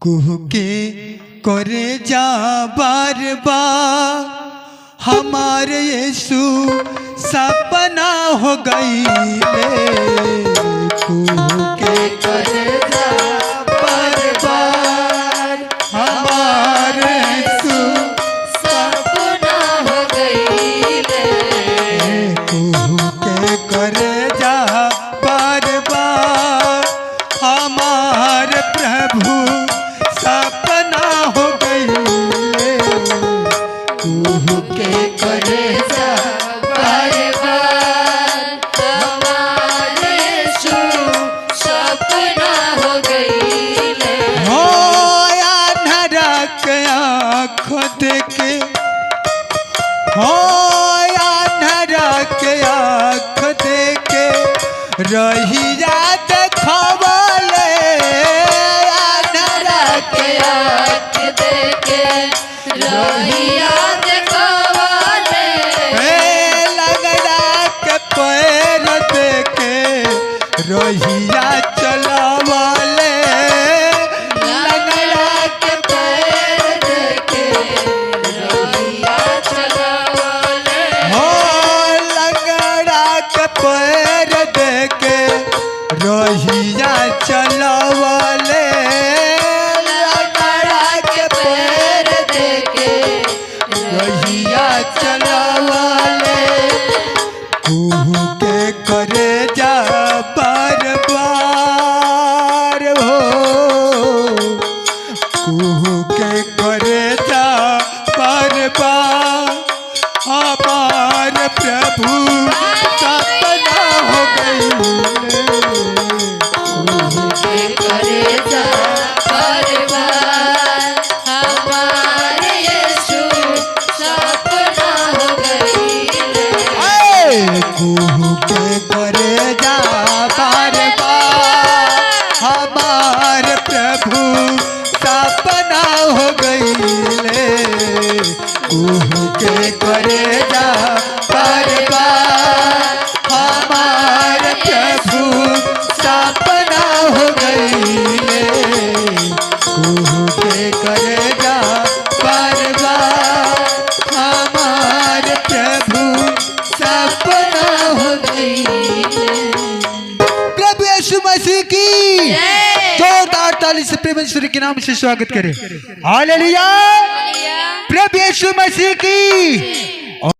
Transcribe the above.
कुह के करे जा बार बार हमारे यीशु सपना हो गई कुह के करे जा बार बार हमारे यीशु सपना हो गई कुह के करे जा बार बार हमारे प्रभु सपना हो गई कुह के करे जा बार बार हमारे यीशु सपना हो गई हो अंधेरा के आँख देखे हो अंधेरा के आँख देखे रहिया देखवले अंधेरा के आँख देखे रहिया देखवले लगड़ा के पैर देखे रहिया चलावले लगड़ा के पैर देखे रहिया चलावले हो लगड़ा के पैर देखे रहिया चलावले लगड़ा के पैर देखे रहिया चलावले कुह के करे जा बार बार हो कुह के करे जा बार बार हमार प्रभु सपना हो गई के करे जा बार बार हमारे यीशु सपना हो गई कुह के करे जा बार बार हमार प्रभु सपना हो गई कुह के करे जा बार बार हमार प्रभु सपना हो गई कुह के करे जा बार बार हमार प्रभु सपना हो गई प्रभु यीशु मसीह की जोरदार ताली से प्रेमेश्वरी के नाम से स्वागत करें हालेलुया प्रभु यीशु मसीह की